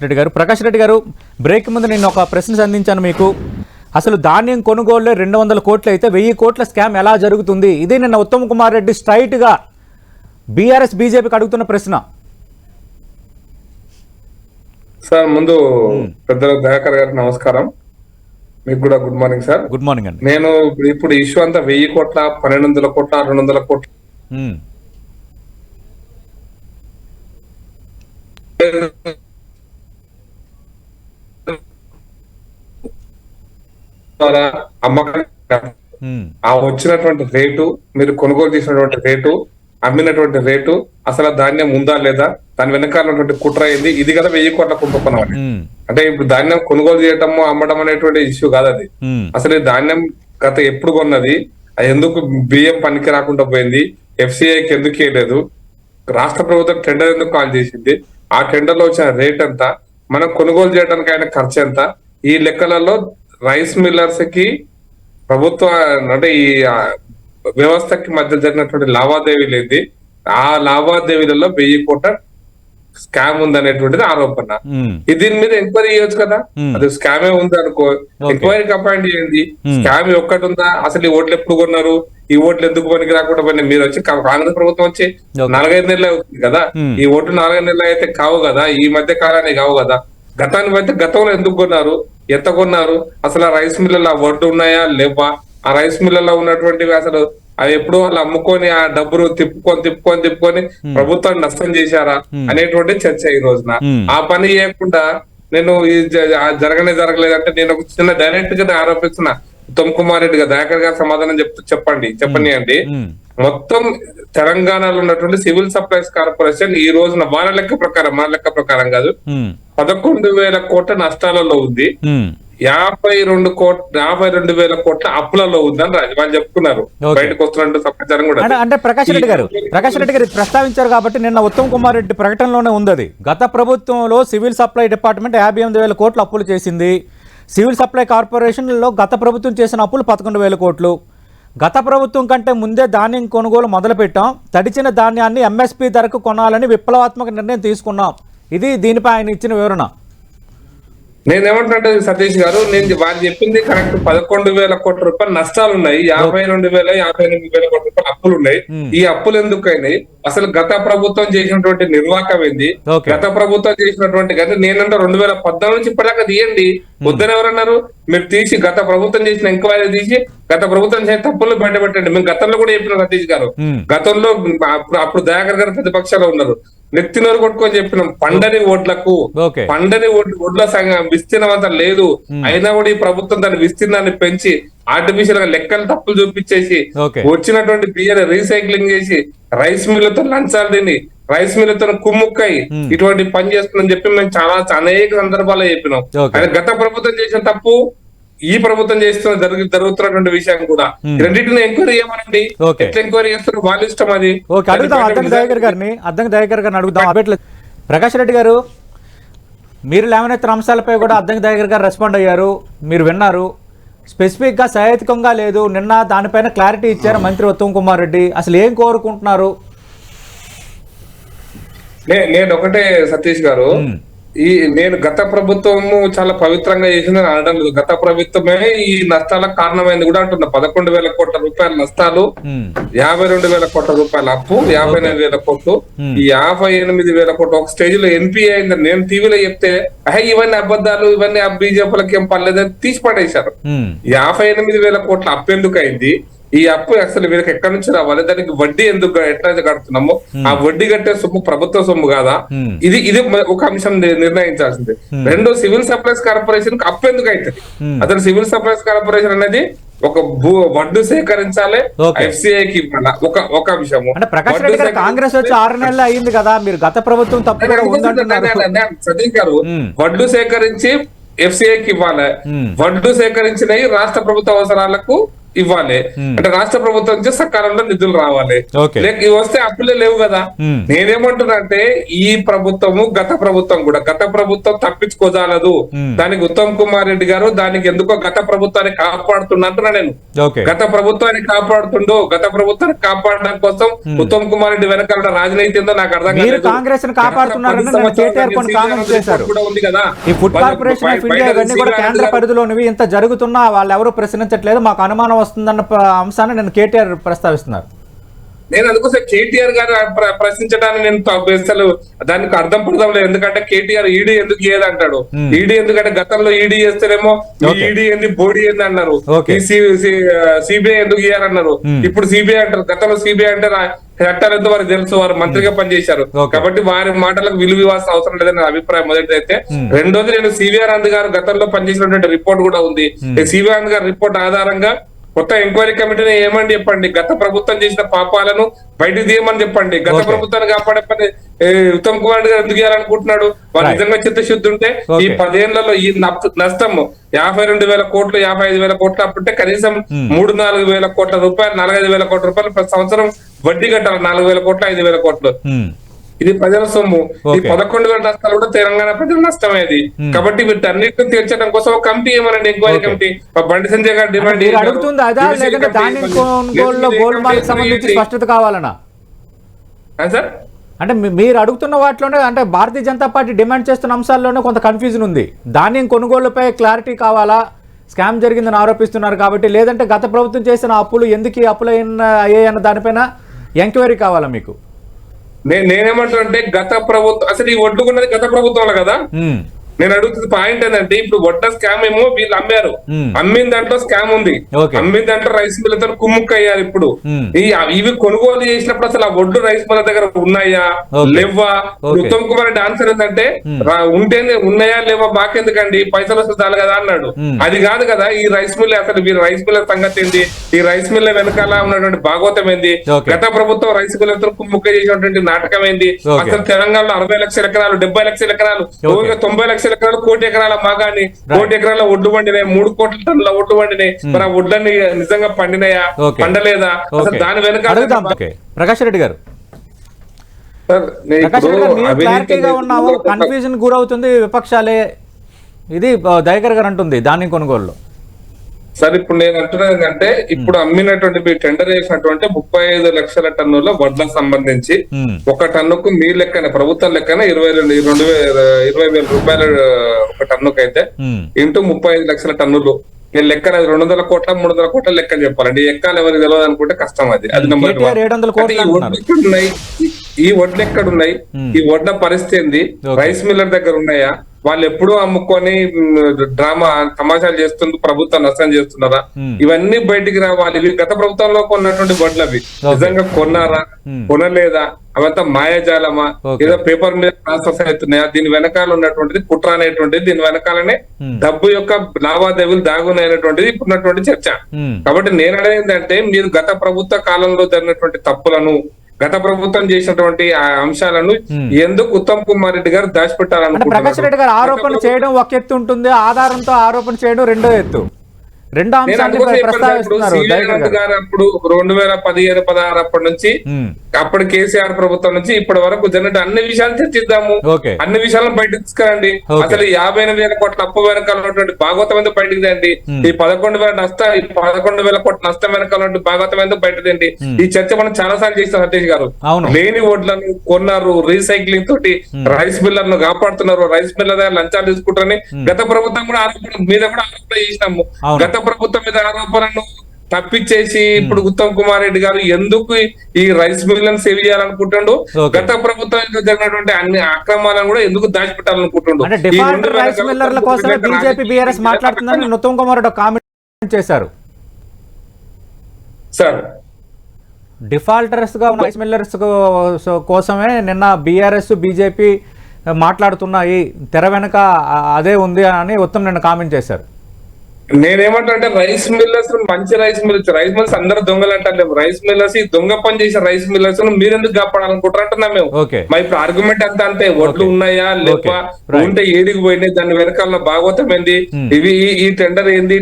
రెడ్డి గారు, ప్రకాష్ రెడ్డి గారు, బ్రేక్ ముందు నేను ఒక ప్రశ్న సంధించాను మీకు. అసలు ధాన్యం కొనుగోలు 200 కోట్లు అయితే 1000 కోట్ల స్కామ్ ఎలా జరుగుతుంది? ఇదే నిన్న ఉత్తమ్ కుమార్ రెడ్డి స్ట్రైట్ గా బీఆర్ఎస్ బీజేపీకి అడుగుతున్న ప్రశ్న. సార్ ముందు పెద్దల దయాకర్ గారికి నమస్కారం, మీకు కూడా good morning sir. Good morning అండి. నేను ఇప్పుడు ఇష్యూ అంతా 1000 కోట్ల 1200 కోట్ల 200 కోట్ల అమ్మకం, ఆ వచ్చినటువంటి రేటు, మీరు కొనుగోలు చేసినటువంటి రేటు, అమ్మినటువంటి రేటు, అసలు ధాన్యం ఉందా లేదా, దాని వెనకాలన్నటువంటి కుట్ర అయింది. ఇది కదా 1000 కోట్ల కుంభకోణం అని. అంటే ఇప్పుడు ధాన్యం కొనుగోలు చేయటము అమ్మడం అనేటువంటి ఇష్యూ కాదు అది. అసలు ఈ ధాన్యం గత ఎప్పుడు కొన్నది, అది ఎందుకు బియ్యం పనికి రాకుండా పోయింది, ఎఫ్సిఐకి ఎందుకు వేయలేదు, రాష్ట్ర ప్రభుత్వం టెండర్ ఎందుకు కాల్ చేసింది, ఆ టెండర్ లో వచ్చిన రేట్ ఎంత, మనం కొనుగోలు చేయడానికి అయిన ఖర్చు ఎంత, ఈ లెక్కలలో రైస్ మిల్లర్స్ కి ప్రభుత్వ అంటే ఈ వ్యవస్థకి మధ్య జరిగినటువంటి లావాదేవీలు ఏంది, ఆ లావాదేవీలలో 1000 కోట్ల స్కామ్ ఉంది అనేటువంటిది ఆరోపణ. దీని మీద ఎంక్వైరీ చేయొచ్చు కదా, అది స్కామే ఉంది అనుకో, ఎంక్వైరీకి అపాయింట్ చేయండి. స్కామ్ ఒక్కటి ఉందా, అసలు ఈ ఓట్లు ఎప్పుడు కొన్నారు, ఈ ఓట్లు ఎందుకు పనికి రాకుండా పోయినా, మీరు వచ్చి కాంగ్రెస్ ప్రభుత్వం వచ్చి 4-5 నెలలు అవుతుంది కదా, ఈ ఓట్లు 4-5 నెలలు అయితే కావు కదా, ఈ మధ్య కాలాన్ని కావు కదా. గతాన్ని బట్టి గతంలో ఎందుకు కొన్నారు, ఎంత కొన్నారు, అసలు ఆ రైస్ మిల్లులో వడ్డు ఉన్నాయా లేవా, ఆ రైస్ మిల్లులో ఉన్నటువంటివి అసలు అవి ఎప్పుడు వాళ్ళు అమ్ముకొని ఆ డబ్బులు తిప్పుకొని ప్రభుత్వాన్ని నష్టం చేశారా అనేటువంటి చర్చ ఈ రోజున. ఆ పని చేయకుండా నేను జరగలేదంటే నేను ఒక చిన్న డైరెక్ట్ గా ఆరోపిస్తున్నా. ఉత్తమ్ కుమార్ రెడ్డి గారు, దయాకర్ గారు సమాధానం చెప్పండి అండి. మొత్తం తెలంగాణలో ఉన్నటువంటి సివిల్ సప్లైస్ కార్పొరేషన్ ఈ రోజున మన లెక్క ప్రకారం కాదు, 11,000 కోట్ల నష్టాలలో ఉంది, 52,000 కోట్ల అప్పులలో ఉందని వాళ్ళు చెప్పుకున్నారు. బయటకు వస్తున్నట్టు సమాచారం కూడా. అంటే ప్రకాష్ రెడ్డి గారు ప్రస్తావించారు కాబట్టి నిన్న ఉత్తమ్ కుమార్ రెడ్డి ప్రకటనలోనే ఉంది. గత ప్రభుత్వంలో సివిల్ సప్లై డిపార్ట్మెంట్ 58,000 కోట్లు అప్పులు చేసింది. సివిల్ సప్లై కార్పొరేషన్లో గత ప్రభుత్వం చేసిన అప్పులు 11,000 కోట్లు. గత ప్రభుత్వం కంటే ముందే ధాన్యం కొనుగోలు మొదలుపెట్టాం, తడిచిన ధాన్యాన్ని ఎంఎస్పీ ధరకు కొనాలని విప్లవాత్మక నిర్ణయం తీసుకున్నాం. ఇది దీనిపై ఆయన ఇచ్చిన వివరణ. నేనేమంటే సతీష్ గారు, నేను వాళ్ళు చెప్పింది కరెక్ట్. 11,000 కోట్ల రూపాయలు నష్టాలు ఉన్నాయి, 52,000 కోట్ల రూపాయలు అప్పులు ఉన్నాయి. ఈ అప్పులు ఎందుకైనాయి, అసలు గత ప్రభుత్వం చేసినటువంటి నిర్వాహకం ఏంది, గత ప్రభుత్వం చేసినటువంటి నేనంటే 2014 నుంచి ఇప్పటిదాకా తీయండి, వద్దని ఎవరన్నారు? మీరు తీసి గత ప్రభుత్వం చేసిన ఎంక్వైరీ తీసి గత ప్రభుత్వం చేసిన తప్పులు బయటపెట్టండి. మేము గతంలో కూడా చెప్పినాం సతీష్ గారు. గతంలో అప్పుడు దయాకర్ గారు ప్రతిపక్షాలు ఉన్నారు, నెత్తినోరు కొట్టుకొని చెప్పినాం, పండని ఓట్ల విస్తీర్ణం అంతా లేదు, అయినా కూడా ఈ ప్రభుత్వం దాని విస్తీర్ణాన్ని పెంచి ఆర్టిఫిషియల్ గా లెక్కలు తప్పులు చూపించేసి వచ్చినటువంటి బియ్యాన్ని రీసైక్లింగ్ చేసి రైస్ మిల్లుతో లంచాలు తిని రైస్ మిల్లుతో కుమ్ముక్కై ఇటువంటి పని చేస్తుందని చెప్పి మేము చాలా అనేక సందర్భాల్లో చెప్పినాం. ఆయన గత ప్రభుత్వం చేసిన తప్పు ఈ ప్రభుత్వం జరుగుతున్నటువంటి విషయం కూడా రెండింటిని ఎంక్వైరీ చేయమనండి. ఎట్లా ఎంక్వైరీ చేస్తారు వాళ్ళ ఇష్టం అది. అద్దంకి దయాకర్ గారిని అడుగుదాం. ప్రకాష్ రెడ్డి గారు, మీరు లేవనెత్తిన అంశాలపై కూడా అద్దంకి దయాకర్ గారు రెస్పాండ్ అయ్యారు, మీరు విన్నారు. స్పెసిఫిక్ గా సహేతుకంగా లేదు, నిన్న దానిపైన క్లారిటీ ఇచ్చారు మంత్రి ఉత్తమ్ కుమార్ రెడ్డి. అసలు ఏం కోరుకుంటున్నారు? నేను ఒకటే సతీష్ గారు, నేను గత ప్రభుత్వము చాలా పవిత్రంగా చేసిందని అనడం లేదు. గత ప్రభుత్వమే ఈ నష్టాలకు కారణమైంది కూడా అంటున్నా. 11,000 కోట్ల రూపాయల నష్టాలు, 52,000 కోట్ల రూపాయల అప్పు, 59,000 కోట్లు, ఈ 58,000 కోట్లు ఒక స్టేజ్ లో ఎన్పీ అయిందని నేను టీవీలో చెప్తే ఇవన్నీ అబద్ధాలు, ఇవన్నీ బీజేపీలకి ఏం పర్లేదని తీసి పడేశారు. 58,000 కోట్ల అప్పు ఎందుకు అయింది, ఈ అప్పు అసలు వీరికి ఎక్కడి నుంచి రావాలి, దానికి వడ్డీ ఎందుకు ఎట్లయితే కడుతున్నామో ఆ వడ్డీ కట్టే సొమ్ము ప్రభుత్వ సొమ్ము కాదా, ఇది ఒక అంశం నిర్ణయించాల్సింది. రెండు, సివిల్ సప్లైస్ కార్పొరేషన్ అప్పు ఎందుకు అవుతుంది, అసలు సివిల్ సప్లైస్ కార్పొరేషన్ అనేది ఒక వడ్డు సేకరించాలి, ఎఫ్సిఐకి ఇవ్వాలా, ఒక అంశము. ప్రకాష్ రెడ్డి గారు, కాంగ్రెస్ వచ్చి 6 నెలలు అయింది కదా, మీరు గత ప్రభుత్వం సతీష్ గారు, వడ్లు సేకరించి ఎఫ్సిఐకి ఇవ్వాలి, వడ్లు సేకరించినవి రాష్ట్ర ప్రభుత్వ అవసరాలకు ఇవ్వాలి. అంటే రాష్ట్ర ప్రభుత్వం నుంచి సకాలంలో నిధులు రావాలి. ఓకే. లేక ఇవి వస్తే అప్పులే లేవు కదా. నేనేమంటున్నా అంటే ఈ ప్రభుత్వము గత ప్రభుత్వం కూడా గత ప్రభుత్వం తప్పించుకోజాలదు. దానికి ఉత్తమ్ కుమార్ రెడ్డి గారు దానికి ఎందుకో గత ప్రభుత్వాన్ని కాపాడుతున్నా నేను. ఓకే. గత ప్రభుత్వాన్ని కాపాడుతుండో గత ప్రభుత్వాన్ని కాపాడడం కోసం ఉత్తమ్ కుమార్ రెడ్డి వెనకాల రాజనీతి ఏందో నాకు అర్థం మీరు కాలేదు. కాంగ్రెస్ ని కాపాడుతున్నారని నిన్న కేటీఆర్ కొన్ని కామెంట్స్ చేశారు. కూడా ఉంది కదా, ఈ ఫుడ్ కార్పొరేషన్ ఆఫ్ ఇండియా ఇవన్నీ కూడా కేంద్ర పరిధిలోనివి, ఇంత జరుగుతున్నా వాళ్ళు ఎవరు ప్రశ్నించట్లేదు, మాకు అనుమానం వస్తుందన్న అంశాన్ని నేను కేటీఆర్ ప్రస్తావిస్తున్నారు. నేను అందుకోసం కేటీఆర్ గారు ప్రశ్నించడానికి నేను అసలు దానికి అర్థం పడదాం లేదు. ఎందుకంటే కేటీఆర్ ఈడీ ఎందుకు చేయదు అంటాడు. ఈడీ ఎందుకంటే గతంలో ఈడీ చేస్తేనేమో ఈడీ ఏంది బోడీ ఏంది అన్నారు, సిబిఐ ఎందుకు చేయాలన్నారు, ఇప్పుడు సిబిఐ అంటారు. గతంలో సిబిఐ అంటే చట్టాలు ఎంతో వారికి తెలుసు, వారు మంత్రిగా పనిచేశారు కాబట్టి వారి మాటలకు విలువ ఇవ్వాల్సిన అవసరం లేదని నా అభిప్రాయం. మొదటిదైతే. రెండోది, నేను సివిఆర్ ఆనంద్ గారు గతంలో పనిచేసినటువంటి రిపోర్ట్ కూడా ఉంది. సివిఆర్ ఆనంద్ గారి రిపోర్ట్ ఆధారంగా కొత్త ఎంక్వైరీ కమిటీని ఏమని చెప్పండి, గత ప్రభుత్వం చేసిన పాపాలను బయటకు తీయమని చెప్పండి. గత ప్రభుత్వాన్ని కాపాడే పని ఉత్తమ్ కుమార్ రెడ్డి గారు ఎందుకు చేయాలనుకుంటున్నాడు? వాళ్ళు నిజంగా చిత్తశుద్ధి ఉంటే ఈ 10 ఏళ్లలో ఈ నష్టం 52,000 కోట్లు 55,000 కోట్లు అప్పుంటే కనీసం 3-4 కోట్ల రూపాయలు 45,000 కోట్ల రూపాయలు ప్రతి సంవత్సరం వడ్డీ కట్టాలి. 4,000 కోట్లు 5,000 కోట్లు. ఇది ప్రజల సొమ్ము. ఈ 11,000 నష్టాలు కూడా తెలంగాణ ప్రజల నష్టమేది. కాబట్టి వీటన్నిటిని తీర్చడం కోసం ఒక కమిటీ ఏమనండి, ఎంక్వైరీ కమిటీ. బండి సంజయ్ గారు డిమాండ్ అడుగుతుంది అదా, లేదంటే ధాన్యం కొనుగోలులో గోల్మాల్కి సంబంధించి స్పష్టత కావాలనా సార్? అంటే మీరు అడుగుతున్న వాటిలోనే, అంటే భారతీయ జనతా పార్టీ డిమాండ్ చేస్తున్న అంశాల్లోనే కొంత కన్ఫ్యూజన్ ఉంది. ధాన్యం కొనుగోలుపై క్లారిటీ కావాలా, స్కామ్ జరిగిందని ఆరోపిస్తున్నారు కాబట్టి, లేదంటే గత ప్రభుత్వం చేసిన అప్పులు ఎందుకు అప్పులు అయ్యాయన్న దానిపైన ఎంక్వైరీ కావాలా మీకు? నేనేమంటున్నా అంటే గత ప్రభుత్వం అసలు ఈ ఒడ్డుకున్నది గత ప్రభుత్వంలో కదా. నేను అడుగుతుంది పాయింట్ ఏంటంటే, ఇప్పుడు వడ్డ స్కామ్ ఏమో వీళ్ళు అమ్మారు, అమ్మిన దాంట్లో స్కామ్ ఉంది, అమ్మిన దాంట్లో రైస్ మిల్లతో కుమ్ముక్ అయ్యారు. ఇప్పుడు ఇవి కొనుగోలు చేసినప్పుడు అసలు ఆ ఒడ్డు రైస్ మిల్ల దగ్గర ఉన్నాయా లేవా? ఉత్తమ్ కుమార్ రెడ్డి ఆన్సర్ ఏంటంటే ఉంటేనే ఉన్నాయా లేవా మాకెందుకండి, పైసలు వస్తే చాలు కదా అన్నాడు. అది కాదు కదా ఈ రైస్ మిల్. అసలు వీరు రైస్ మిల్ల సంగతి ఏంది, ఈ రైస్ మిల్ల వెనకాల ఉన్నటువంటి భాగవతం ఏంది, గత ప్రభుత్వం రైస్ మిల్లతో కుమ్ముక్క చేసినటువంటి నాటకం ఏంది, అసలు తెలంగాణలో 60 లక్షల ఎకరాలు 70 లక్షల ఎకరాలు 90 లక్షల ఎకరాలు 1 కోటి ఎకరాల మాగాని 1 కోటి ఎకరాల ఒడ్డు పండినాయి, 3 కోట్ల టన్నుల ఒడ్డు పండినాయి. మరి ఆ ఒడ్లన్నీ నిజంగా పండినాయా పండలేదా? అసలు దాని వెనకాల ప్రకాష్ రెడ్డి గారు క్లారిటీగా ఉన్నావు, కన్ఫ్యూజన్ గురవుతుంది విపక్షాలే, ఇది దయాకర్ గారు అంటుంది ధాన్యం కొనుగోలులో. సార్ ఇప్పుడు నేను అంటున్నది ఏంటంటే, ఇప్పుడు అమ్మినటువంటి మీరు టెండర్ చేసినటువంటి 35 లక్షల టన్నుల వడ్లకు సంబంధించి ఒక టన్నుకు మీ లెక్కన ప్రభుత్వం లెక్కన 20,000 రూపాయలు ఒక టన్నుకు అయితే ఇంటూ 35 లక్షల టన్నులు నేను లెక్కన 200 కోట్ల 300 కోట్ల లెక్కని చెప్పాలండి. ఈ ఎక్కాలు ఎవరికి తెలియదు అనుకుంటే కష్టం. అది నెంబర్. ఈ వడ్లు ఎక్కడున్నాయి, ఈ వడ్ల పరిస్థితి ఏంది, రైస్ మిల్లర్ దగ్గర ఉన్నాయా, వాళ్ళు ఎప్పుడూ అమ్ముకొని డ్రామా తమాషాలు చేస్తుంది, ప్రభుత్వం నష్టం చేస్తున్నారా, ఇవన్నీ బయటికి రావాలి. ఇవి గత ప్రభుత్వంలో కొన్నటువంటి వడ్లు అవి నిజంగా కొన్నారా కొనలేదా, అవంతా మాయాజాలమా, ఏదో పేపర్ మీద ట్రాన్స్ఫర్స్ అవుతున్నాయా, దీని వెనకాల ఉన్నటువంటిది కుట్ర అనేటువంటిది, దీని వెనకాలనే డబ్బు యొక్క లావాదేవీలు దాగున్నాయనేటువంటిది ఇప్పుడున్నటువంటి చర్చ. కాబట్టి నేను అడిగిందంటే, మీరు గత ప్రభుత్వ కాలంలో జరిగినటువంటి తప్పులను, గత ప్రభుత్వం చేసినటువంటి ఆ అంశాలను ఎందుకు ఉత్తమ్ కుమార్ రెడ్డి గారు దాచిపెట్టాలనుకుంటున్నారు? ప్రకాష్ రెడ్డి గారు ఆరోపణ చేయడం ఒక ఎత్తు ఉంటుంది, ఆధారంతో ఆరోపణ చేయడం రెండో ఎత్తు. రెండు అంశాలు ప్రస్తావిస్తున్నారు. అప్పుడు 2015-16 అప్పటి నుంచి, అప్పుడు కేసీఆర్ ప్రభుత్వం నుంచి ఇప్పటి వరకు జరిగినట్టు అన్ని విషయాలు చర్చిద్దాము, అన్ని విషయాలను బయటకు తీసుకురండి. అసలు 58,000 కోట్ల అప్పు వెనకాల ఉన్నటువంటి భాగవతం ఎందుకు బయటకు తేండి, ఈ 11,000 కోట్ల నష్టం వెనకాల ఉన్నటువంటి భాగవతం ఎందుకు బయట తేండి. ఈ చర్చ మనం చాలా సార్లు చేస్తాం. సతీష్ గారు లేని ఓట్లను కొన్నారు, రీసైక్లింగ్ తోటి రైస్ మిల్లర్ను కాపాడుతున్నారు, రైస్ మిల్లర్ దగ్గర లంచాలు తీసుకుంటారని గత ప్రభుత్వం కూడా ఆరోపణ మీద కూడా ఆరోపణ చేసినాము. గత ప్రభుత్వం మీద ఆరోపణను తప్పించేసి ఇప్పుడు ఉత్తమ్ కుమార్ రెడ్డి గారు ఎందుకు ఈ రైస్ మిల్లను సేవ్ చేయాలనుకుంటుండో, గత ప్రభుత్వం జరిగినటువంటి అన్ని అక్రమాలను కూడా ఎందుకు దాచిపెట్టాలనుకుంటుండో. రైస్ మిల్లర్ల కోసమే బీజేపీ బీఆర్ఎస్ మాట్లాడుతుందని ఉత్తమ్ కుమార్ రెడ్డి కామెంట్ చేశారు. సార్ డిఫాల్టర్స్ గా ఉన్న రైస్ మిల్లర్స్ కోసమే నిన్న బీఆర్ఎస్ బీజేపీ మాట్లాడుతున్నాయి, తెర వెనక అదే ఉంది అని ఉత్తమ్ నిన్న కామెంట్ చేశారు. నేనేమంటే రైస్ మిల్లర్స్ మంచి రైస్ మిల్లర్స్ అందరూ దొంగలు అంటారు. రైస్ మిల్లర్స్ ఈ దొంగ పని చేసే రైస్ మిల్లర్స్ మీరెందుకు కాపాడాలనుకుంటారు అంటున్నాం మేము. మరి ఇప్పుడు ఆర్గ్యుమెంట్ అంతా అంతే, ఒడ్లు ఉన్నాయా లేవా, ఉంటే ఏడికి పోయినాయి, దాని వెనకాల భాగవతం ఏంది, ఇవి ఈ టెండర్ ఏంది,